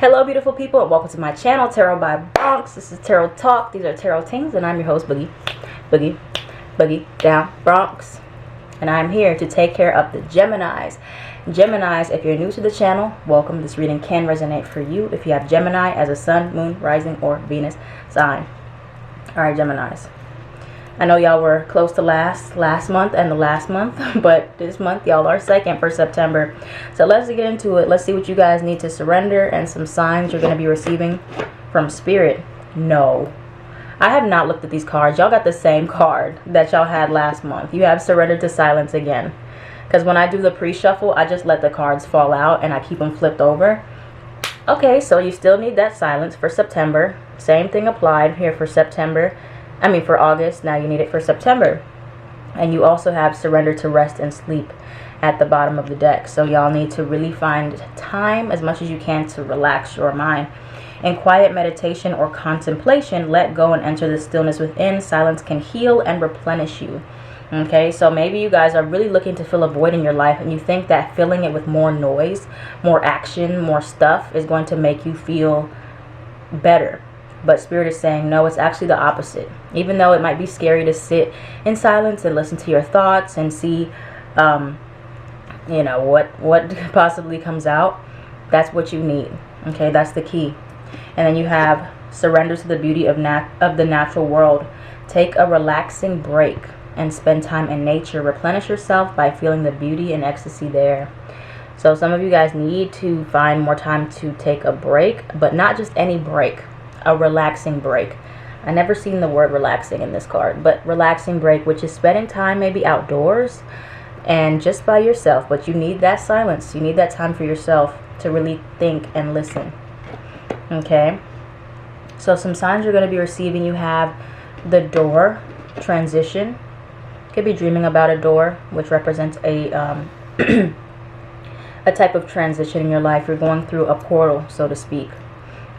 Hello beautiful people and welcome to my channel, Tarot by Bronx. This is Tarot Talk. These are Tarot Tings and I'm your host, Boogie down Bronx. And I'm here to take care of the Geminis. Geminis, if you're new to the channel, welcome. This reading can resonate for you if you have Gemini as a sun, moon, rising, or Venus sign. Alright, Geminis. I know y'all were close to last month and the last month, but this month y'all are second for September. So let's get into it. Let's see what you guys need to surrender and some signs you're going to be receiving from Spirit. No, I have not looked at these cards. Y'all got the same card that y'all had last month. You have surrendered to silence again. Because when I do the pre-shuffle, I just let the cards fall out and I keep them flipped over. Okay, so you still need that silence for September. Same thing applied here for September. For August. Now you need it for September. And you also have surrender to rest and sleep at the bottom of the deck. So y'all need to really find time as much as you can to relax your mind. In quiet meditation or contemplation, let go and enter the stillness within. Silence can heal and replenish you. Okay, so maybe you guys are really looking to fill a void in your life and you think that filling it with more noise, more action, more stuff is going to make you feel better. But Spirit is saying, no, it's actually the opposite. Even though it might be scary to sit in silence and listen to your thoughts and see, what possibly comes out, that's what you need. Okay, that's the key. And then you have surrender to the beauty of the natural world. Take a relaxing break and spend time in nature. Replenish yourself by feeling the beauty and ecstasy there. So some of you guys need to find more time to take a break, but not just any break. A relaxing break. I never seen the word relaxing in this card, but relaxing break, which is spending time maybe outdoors and just by yourself. But you need that silence. You need that time for yourself to really think and listen. Okay, so some signs you're going to be receiving. You have the door, transition. Could be dreaming about a door, which represents a a type of transition in your life. You're going through a portal, so to speak.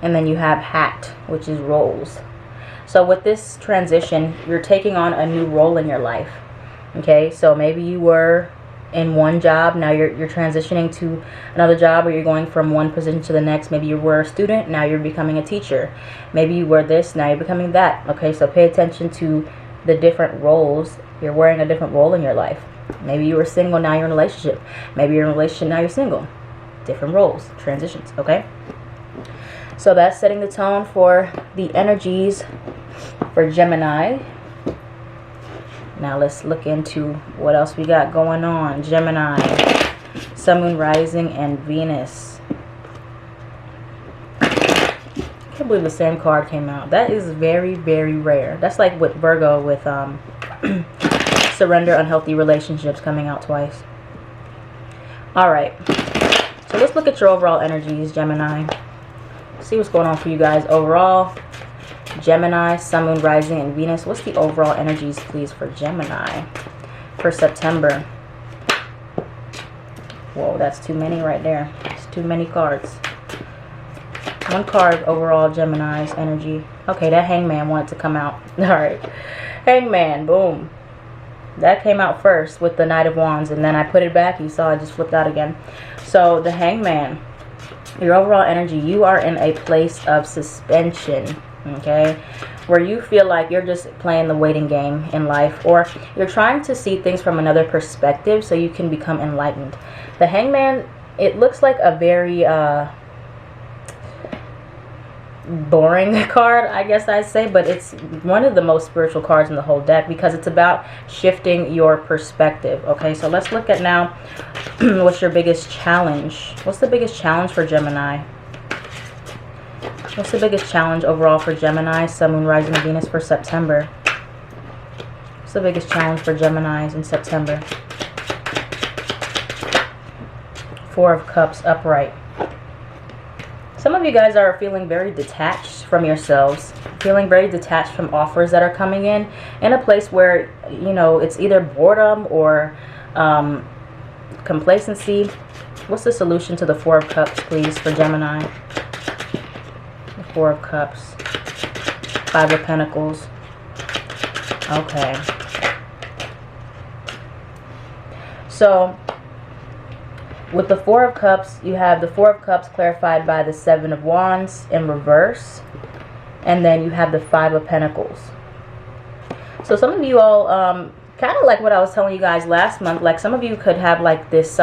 And then you have hat, which is roles. So with this transition, you're taking on a new role in your life. Okay, so maybe you were in one job, now you're transitioning to another job, or you're going from one position to the next. Maybe you were a student, now you're becoming a teacher. Maybe you were this, now you're becoming that. Okay, so pay attention to the different roles. You're wearing a different role in your life. Maybe you were single, now you're in a relationship. Maybe you're in a relationship, now you're single. Different roles, transitions, okay? So that's setting the tone for the energies for Gemini. Now let's look into what else we got going on. Gemini, Sun, Moon, Rising, and Venus. I can't believe the same card came out. That is very, very rare. That's like with Virgo with surrender, unhealthy relationships coming out twice. Alright. So let's look at your overall energies, Gemini. See what's going on for you guys overall. Gemini, Sun, Moon, Rising, and Venus. What's the overall energies, please, for Gemini for September? Whoa, that's too many right there. It's too many cards. One card overall, Gemini's energy. Okay, that Hangman wanted to come out. Alright. Hangman, boom. That came out first with the Knight of Wands, and then I put it back. You saw it just flipped out again. So, the Hangman. Your overall energy, you are in a place of suspension, okay, where you feel like you're just playing the waiting game in life, or you're trying to see things from another perspective so you can become enlightened. The Hangman, it looks like a very boring card, I guess I'd say, but it's one of the most spiritual cards in the whole deck because it's about shifting your perspective. Okay, so let's look at now what's your biggest challenge. What's the biggest challenge for Gemini? What's the biggest challenge overall for Gemini, Sun, Moon, Rising, and Venus for September? What's the biggest challenge for Geminis in September? Four of Cups upright. Some of you guys are feeling very detached from yourselves, feeling very detached from offers that are coming in a place where, you know, it's either boredom or complacency. What's the solution to the Four of Cups, please, for Gemini? The Four of Cups. Five of Pentacles. Okay. So with the Four of Cups, you have the Four of Cups clarified by the Seven of Wands in reverse. And then you have the Five of Pentacles. So some of you all, kind of like what I was telling you guys last month, like some of you could have like this,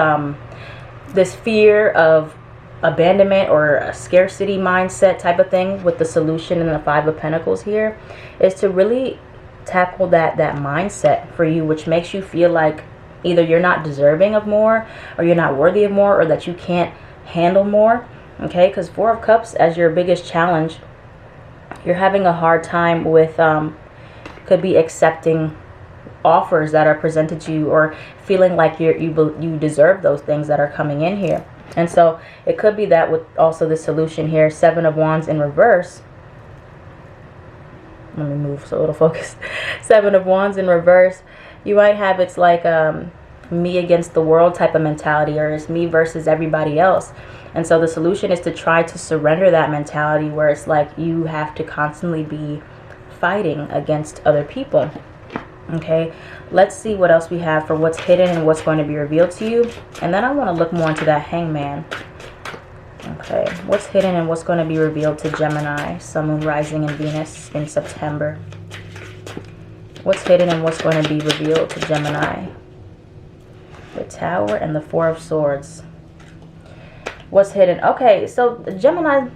this fear of abandonment or a scarcity mindset type of thing with the solution in the Five of Pentacles here, is to really tackle that mindset for you, which makes you feel like either you're not deserving of more, or you're not worthy of more, or that you can't handle more. Okay, because Four of Cups as your biggest challenge, you're having a hard time with could be accepting offers that are presented to you, or feeling like you deserve those things that are coming in here. And so it could be that with also the solution here, Seven of Wands in reverse. Let me move so it'll focus. Seven of Wands in reverse. You might have, it's like me against the world type of mentality, or it's me versus everybody else. And so the solution is to try to surrender that mentality, where it's like you have to constantly be fighting against other people. Okay, let's see what else we have for what's hidden and what's going to be revealed to you. And then I want to look more into that Hangman. Okay, what's hidden and what's going to be revealed to Gemini, Sun, Moon, Rising, and Venus in September. What's hidden and what's going to be revealed to Gemini. The Tower and the Four of Swords. What's hidden? Okay, so Gemini,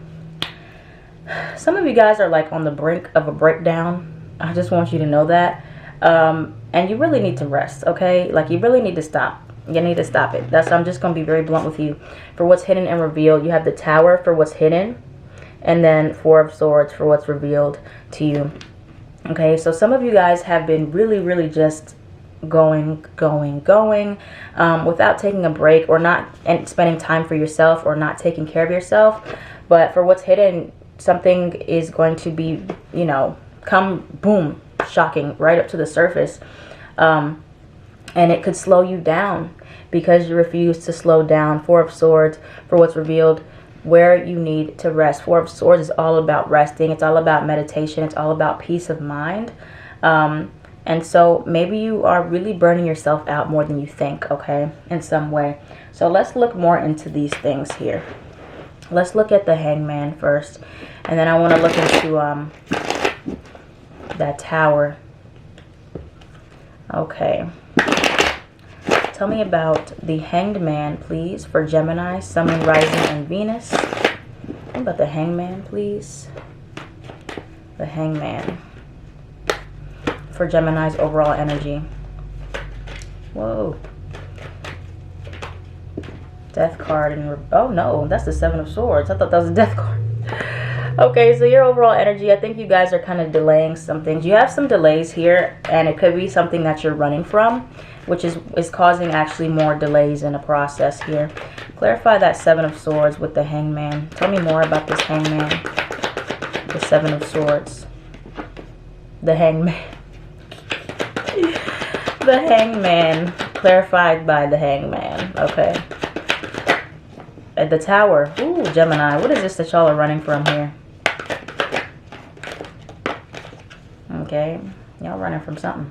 some of you guys are like on the brink of a breakdown. I just want you to know that. And you really need to rest, okay? Like, you really need to stop. You need to stop it. I'm just going to be very blunt with you. For what's hidden and revealed, you have the Tower for what's hidden, and then Four of Swords for what's revealed to you. Okay, so some of you guys have been really just going without taking a break, or not and spending time for yourself, or not taking care of yourself. But for what's hidden, something is going to be, you know, come boom, shocking right up to the surface. And it could slow you down because you refuse to slow down. Four of Swords for what's revealed, where you need to rest. Four of Swords is all about resting. It's all about meditation. It's all about peace of mind. And so maybe you are really burning yourself out more than you think, okay, in some way. So let's look more into these things here. Let's look at the Hangman first. And then I want to look into that Tower. Okay. Tell me about the Hanged Man, please, for Gemini, Sun, Moon, Rising, and Venus. Tell me about the Hangman, please. The Hangman for Gemini's overall energy. Whoa. Death card. And oh, no, that's the Seven of Swords. I thought that was a Death card. Okay, so your overall energy, I think you guys are kind of delaying some things. You have some delays here, and it could be something that you're running from, which is causing actually more delays in the process here. Clarify that Seven of Swords with the Hangman. Tell me more about this Hangman. The Seven of Swords. The Hangman. The Hangman. Clarified by the Hangman. Okay. At the Tower. Ooh, Gemini. What is this that y'all are running from here? Okay. Y'all running from something.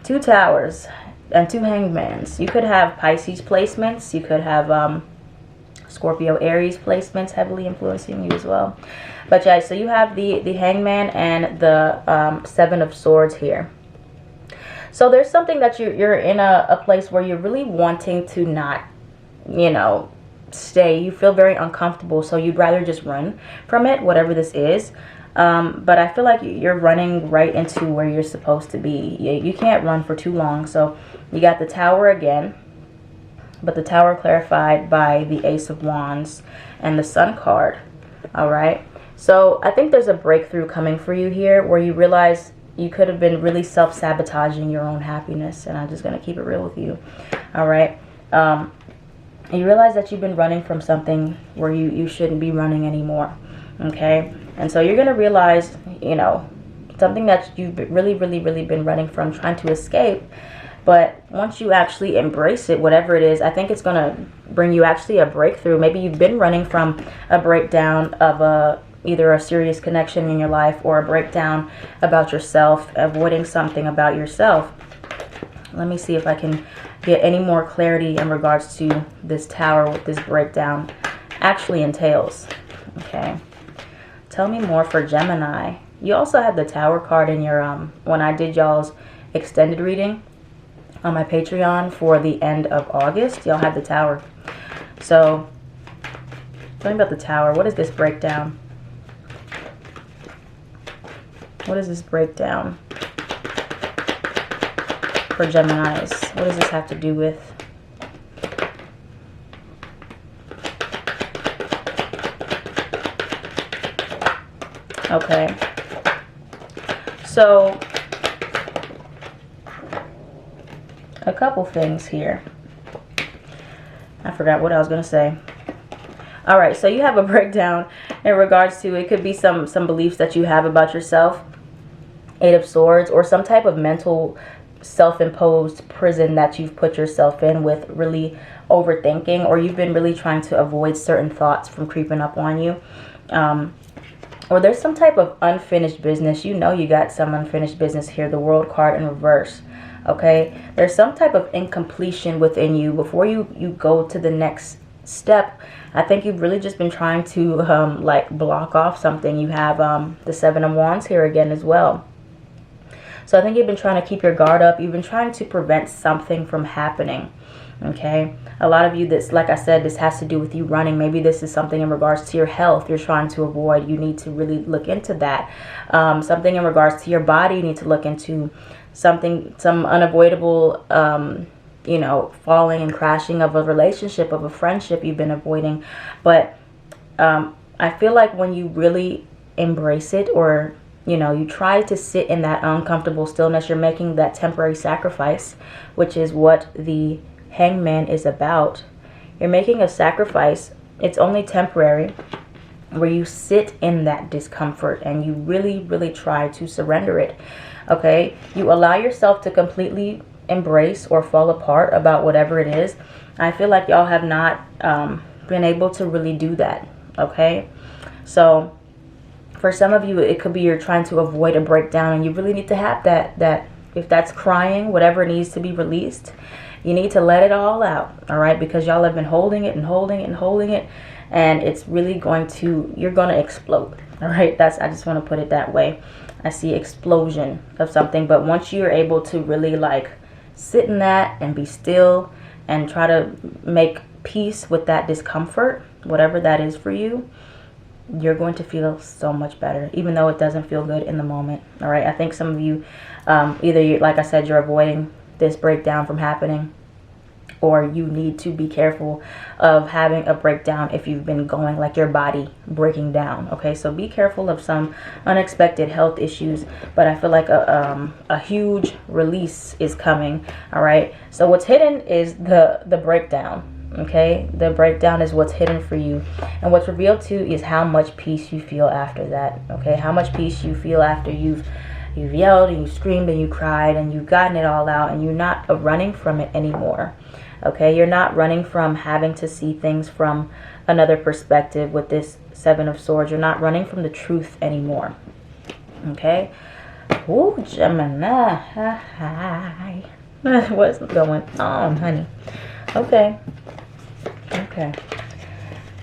Two Towers and two Hangmans. You could have Pisces placements. You could have Scorpio, Aries placements heavily influencing you as well. But yeah, so you have the Hangman and the Seven of Swords here. So there's something that you're in a place where you're really wanting to not, you know, stay. You feel very uncomfortable, so you'd rather just run from it, whatever this is. But I feel like you're running right into where you're supposed to be. You can't run for too long. So you got the Tower again, but the Tower clarified by the Ace of Wands and the Sun card. All right. So I think there's a breakthrough coming for you here, where you realize you could have been really self-sabotaging your own happiness. And I'm just going to keep it real with you. All right. You realize that you've been running from something where you shouldn't be running anymore. Okay. And so you're going to realize, you know, something that you've really been running from, trying to escape. But once you actually embrace it, whatever it is, I think it's going to bring you actually a breakthrough. Maybe you've been running from a breakdown of either a serious connection in your life, or a breakdown about yourself, avoiding something about yourself. Let me see if I can get any more clarity in regards to this Tower, what this breakdown actually entails. Okay, tell me more for Gemini. You also had the Tower card in your when I did y'all's extended reading on my Patreon for the end of August. Y'all had the Tower. So tell me about the Tower. What is this breakdown? What is this breakdown for Geminis? What does this have to do with? Okay. So, a couple things here. I forgot what I was going to say. All right, so you have a breakdown in regards to, it could be some beliefs that you have about yourself. Eight of Swords, or some type of mental self-imposed prison that you've put yourself in with really overthinking, or you've been really trying to avoid certain thoughts from creeping up on you. Or there's some type of unfinished business. You know you got some unfinished business here. The World card in reverse. Okay, there's some type of incompletion within you before you go to the next step. I think you've really just been trying to like block off something. You have the Seven of Wands here again as well. So I think you've been trying to keep your guard up. You've been trying to prevent something from happening. Okay, a lot of you, this, like I said, this has to do with you running. Maybe this is something in regards to your health you're trying to avoid. You need to really look into that. Something in regards to your body, you need to look into something, some unavoidable you know, falling and crashing of a relationship, of a friendship you've been avoiding. But I feel like when you really embrace it, or you know, you try to sit in that uncomfortable stillness, you're making that temporary sacrifice, which is what the Hangman is about. You're making a sacrifice. It's only temporary, where you sit in that discomfort and you really try to surrender it. Okay, you allow yourself to completely embrace or fall apart about whatever it is. I feel like y'all have not been able to really do that. Okay, so for some of you, it could be you're trying to avoid a breakdown, and you really need to have that if that's crying, whatever needs to be released, you need to let it all out. All right, because y'all have been holding it and holding it and holding it, and it's really going to, you're going to explode. All right, that's, I just want to put it that way. I see explosion of something. But once you're able to really like sit in that and be still and try to make peace with that discomfort, whatever that is for you, you're going to feel so much better, even though it doesn't feel good in the moment. All right, I think some of you, either you, like I said, you're avoiding this breakdown from happening, or you need to be careful of having a breakdown if you've been going like your body breaking down. Okay, so be careful of some unexpected health issues, but I feel like a huge release is coming. All right, so what's hidden is the breakdown. Okay, the breakdown is what's hidden for you, and what's revealed to you is how much peace you feel after that. Okay, how much peace you feel after you've yelled and you screamed and you cried and you've gotten it all out, and you're not running from it anymore. Okay, you're not running from having to see things from another perspective with this Seven of Swords. You're not running from the truth anymore. Okay, ooh, Gemini, hi. What's going on, honey? Okay. Okay,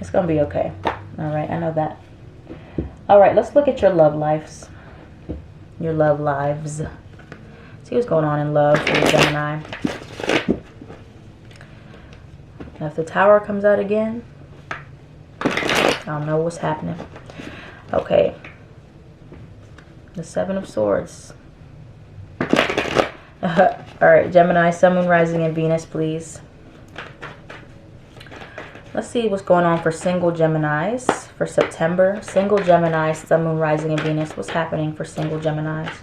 it's gonna be okay. All right, I know that. All right, let's look at your love lives. Your love lives. See what's going on in love for you, Gemini. Now, if the Tower comes out again, I don't know what's happening. Okay, the Seven of Swords. All right, Gemini, Sun, Moon, Rising, and Venus, please. Let's see what's going on for single Geminis for September. Single Geminis, Sun, Moon, Rising, and Venus. What's happening for single Geminis?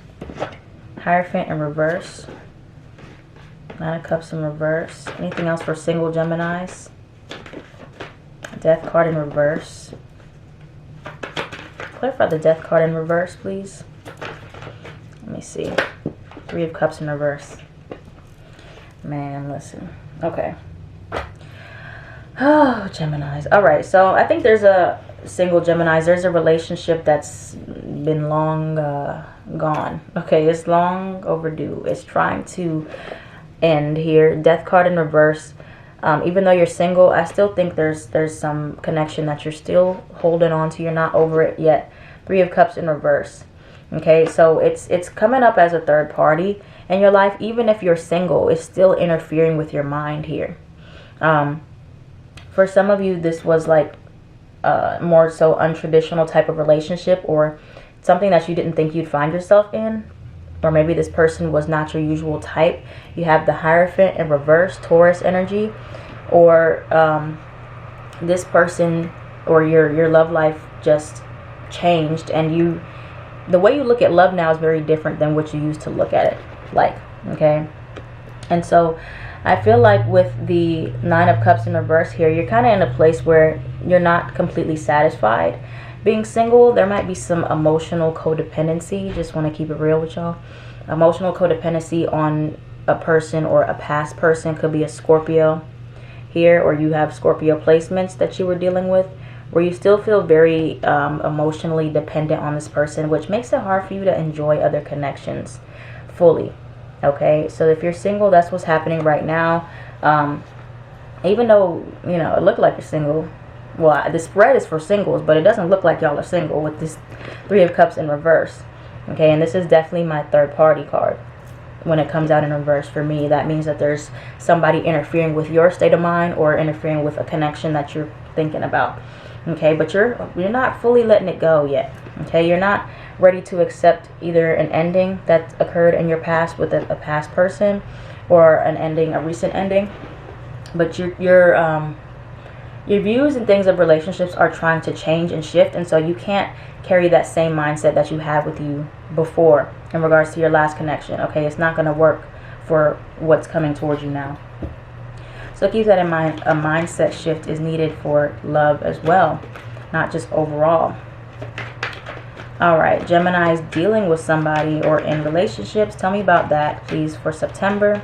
Hierophant in reverse. Nine of Cups in reverse. Anything else for single Geminis? Death card in reverse. Clarify the Death card in reverse, please. Let me see. Three of Cups in reverse. Man, listen. Okay. Oh, Geminis. All right, so I think there's a single Geminis. There's a relationship that's been long gone. Okay, it's long overdue. It's trying to end here. Death card in reverse. Even though you're single, I still think there's some connection that you're still holding on to. You're not over it yet. 3 of Cups in reverse. Okay, so it's coming up as a third party in your life. Even if you're single, it's still interfering with your mind here. For some of you, this was like more so untraditional type of relationship, or something that you didn't think you'd find yourself in. Or maybe this person was not your usual type. You have the Hierophant in reverse, Taurus energy. Or this person or your love life just changed, and the way you look at love now is very different than what you used to look at it like. Okay, and so I feel like with the 9 of Cups in reverse here, you're kind of in a place where you're not completely satisfied being single. There might be some emotional codependency. Just want to keep it real with y'all. Emotional codependency on a person or a past person. Could be a Scorpio here, or you have Scorpio placements that you were dealing with, where you still feel very emotionally dependent on this person, which makes it hard for you to enjoy other connections fully. Okay, so if you're single, that's what's happening right now. Even though, you know, it looked like you're single. Well, the spread is for singles, but it doesn't look like y'all are single with this 3 of Cups in reverse. Okay, and this is definitely my third party card. When it comes out in reverse for me, that means that there's somebody interfering with your state of mind, or interfering with a connection that you're thinking about. Okay, but you're not fully letting it go yet. Okay, you're not ready to accept either an ending that occurred in your past with a past person, or an ending, a recent ending. But your views and things of relationships are trying to change and shift, and so you can't carry that same mindset that you had with you before in regards to your last connection. Okay, it's not going to work for what's coming towards you now. So keep that in mind. A mindset shift is needed for love as well, not just overall. All right, Gemini is dealing with somebody or in relationships. Tell me about that, please, for September.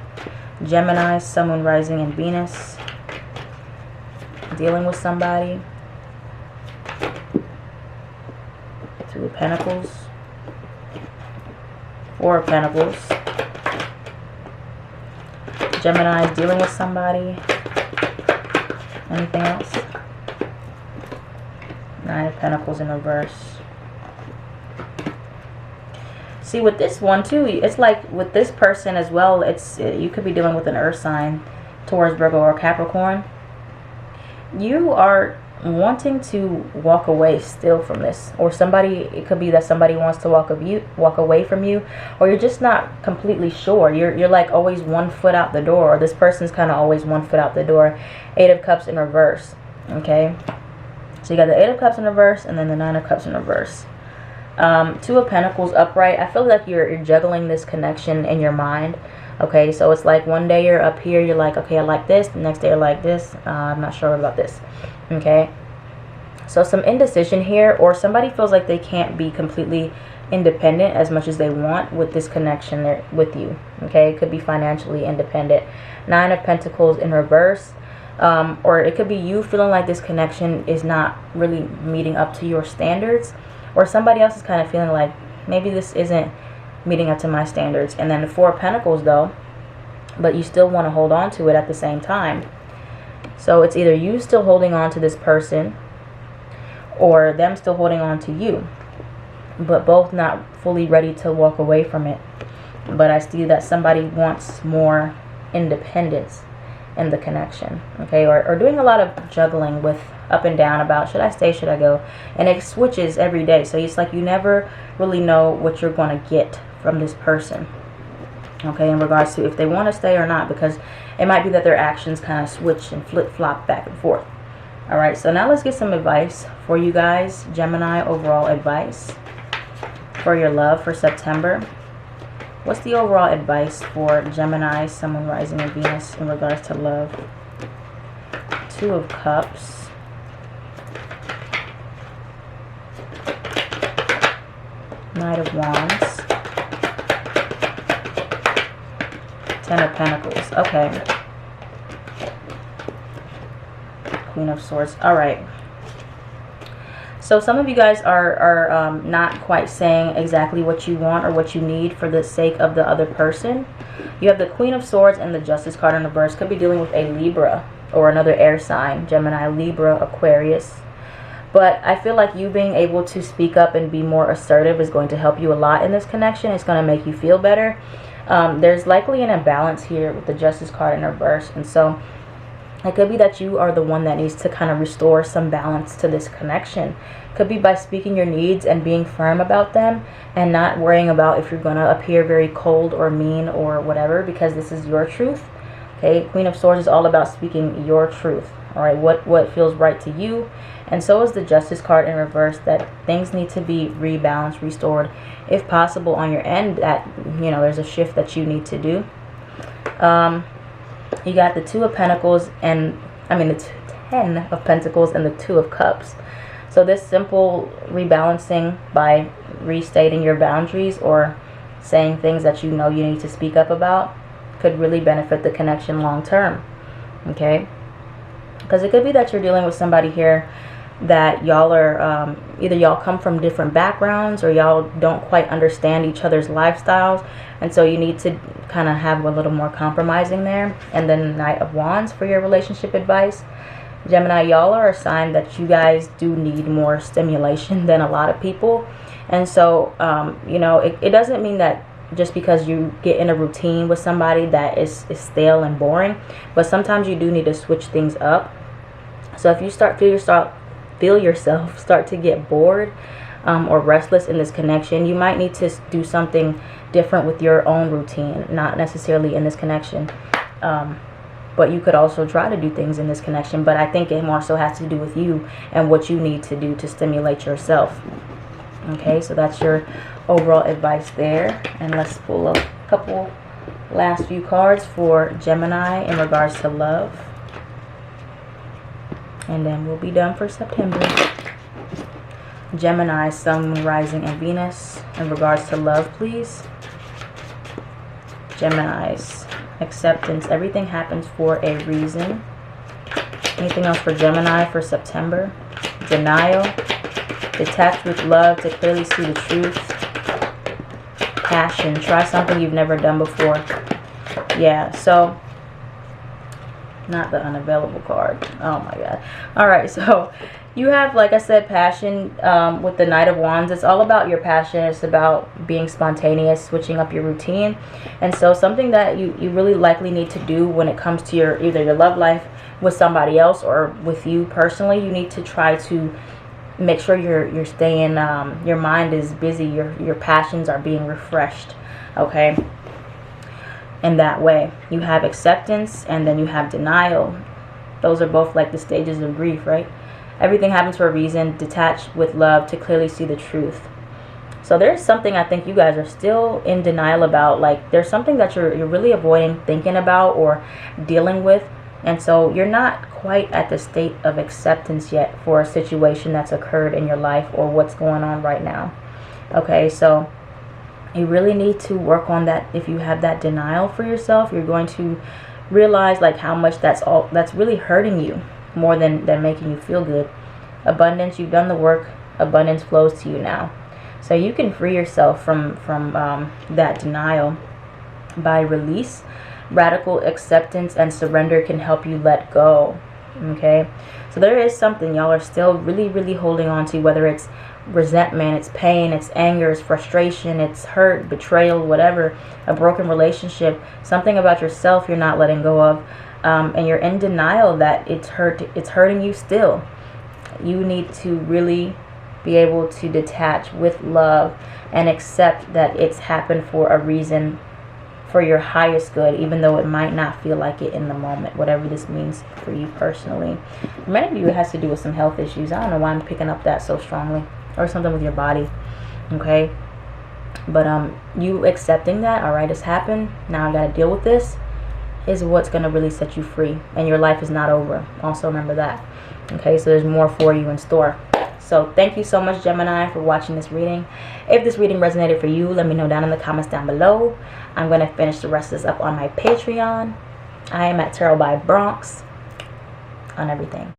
Gemini, Sun, Moon, Rising, and Venus. Dealing with somebody. 2 of Pentacles. 4 of Pentacles. Gemini is dealing with somebody. Anything else? 9 of Pentacles in reverse. See, with this one too, it's like with this person as well, you could be dealing with an earth sign, Taurus, Virgo, or Capricorn. You are wanting to walk away still from this, or somebody, it could be that somebody wants to walk away from you, or you're just not completely sure. You're like always 1 foot out the door, or this person's kind of always 1 foot out the door. 8 of Cups in reverse. Okay, so you got the 8 of Cups in reverse, and then the 9 of Cups in reverse. 2 of Pentacles upright. I feel like you're juggling this connection in your mind. Okay, so it's like one day you're up here, you're like, okay, I like this. The next day you're like this. I'm not sure about this. Okay, so some indecision here, or somebody feels like they can't be completely independent as much as they want with this connection there with you. Okay, it could be financially independent. 9 of Pentacles in reverse. Or it could be you feeling like this connection is not really meeting up to your standards, or somebody else is kind of feeling like maybe this isn't meeting up to my standards. And then the 4 of Pentacles though, but you still want to hold on to it at the same time. So it's either you still holding on to this person, or them still holding on to you, but both not fully ready to walk away from it. But I see that somebody wants more independence in the connection. Okay, or doing a lot of juggling with up and down about should I stay, should I go, and it switches every day. So it's like you never really know what you're going to get from this person. Okay, in regards to if they want to stay or not, because it might be that their actions kind of switch and flip-flop back and forth. All right, so now let's get some advice for you guys. Gemini, overall advice for your love for September. What's the overall advice for Gemini, Sun, Moon, Rising, and Venus in regards to love? 2 of Cups. Knight of Wands. 10 of Pentacles. Okay. Queen of Swords. All right. So some of you guys are not quite saying exactly what you want or what you need for the sake of the other person. You have the Queen of Swords and the Justice card in reverse. Could be dealing with a Libra or another air sign, Gemini, Libra, Aquarius. But I feel like you being able to speak up and be more assertive is going to help you a lot in this connection. It's going to make you feel better. There's likely an imbalance here with the Justice card in reverse. And so it could be that you are the one that needs to kind of restore some balance to this connection. Could be by speaking your needs and being firm about them and not worrying about if you're going to appear very cold or mean or whatever, because this is your truth. Okay, Queen of Swords is all about speaking your truth. All right, what feels right to you. And so is the Justice card in reverse, that things need to be rebalanced, restored, if possible on your end, that, you know, there's a shift that you need to do. You got the Two of Pentacles and, the 10 of Pentacles and the Two of Cups. So this simple rebalancing by restating your boundaries or saying things that you know you need to speak up about could really benefit the connection long term. Okay? Because it could be that you're dealing with somebody here that y'all are, either y'all come from different backgrounds or y'all don't quite understand each other's lifestyles, and so you need to kind of have a little more compromising there. And then Knight of Wands for your relationship advice. Gemini, y'all are a sign that you guys do need more stimulation than a lot of people. And so, you know, it doesn't mean that just because you get in a routine with somebody that is stale and boring, but sometimes you do need to switch things up. So if you feel yourself start to get bored or restless in this connection, you might need to do something different with your own routine, not necessarily in this connection. But you could also try to do things in this connection, but I think it more so has to do with you and what you need to do to stimulate yourself. Okay, so that's your overall advice there. And let's pull up a couple last few cards for Gemini in regards to love. And then we'll be done for September. Gemini, Sun, Moon, Rising, and Venus in regards to love, please. Gemini's acceptance. Everything happens for a reason. Anything else for Gemini for September? Denial. Detach with love to clearly see the truth. Passion. Try something you've never done before. Yeah, so not the unavailable card. Oh my god. Alright, so you have, like I said, passion with the Knight of Wands. It's all about your passion. It's about being spontaneous, switching up your routine. And so something that you really likely need to do when it comes to either your love life with somebody else or with you personally, you need to try to make sure you're staying, your mind is busy, your passions are being refreshed. Okay? In that way, you have acceptance and then you have denial. Those are both like the stages of grief, right? Everything happens for a reason. Detach with love to clearly see the truth. So there's something I think you guys are still in denial about. Like there's something that you're really avoiding thinking about or dealing with. And so you're not quite at the state of acceptance yet for a situation that's occurred in your life or what's going on right now. Okay, so you really need to work on that. If you have that denial for yourself, you're going to realize like how much that's really hurting you more than making you feel good. Abundance, you've done the work. Abundance flows to you now. So you can free yourself from that denial by release. Radical acceptance and surrender can help you let go. Okay, so there is something y'all are still really holding on to, whether it's resentment, it's pain, it's anger, it's frustration, it's hurt, betrayal, whatever, a broken relationship, something about yourself you're not letting go of, and you're in denial that it's hurting you still. You need to really be able to detach with love and accept that it's happened for a reason, for your highest good, even though it might not feel like it in the moment, whatever this means for you personally. For many of you, it has to do with some health issues. I don't know why I'm picking up that so strongly, or something with your body. Okay, but you accepting that, all right, it's happened, now I gotta deal with this, is what's gonna really set you free, and your life is not over. Also remember that. Okay, so there's more for you in store. So thank you so much, Gemini, for watching this reading. If this reading resonated for you, let me know down in the comments down below. I'm going to finish the rest of this up on my Patreon. I am at Tarot by Bronx on everything.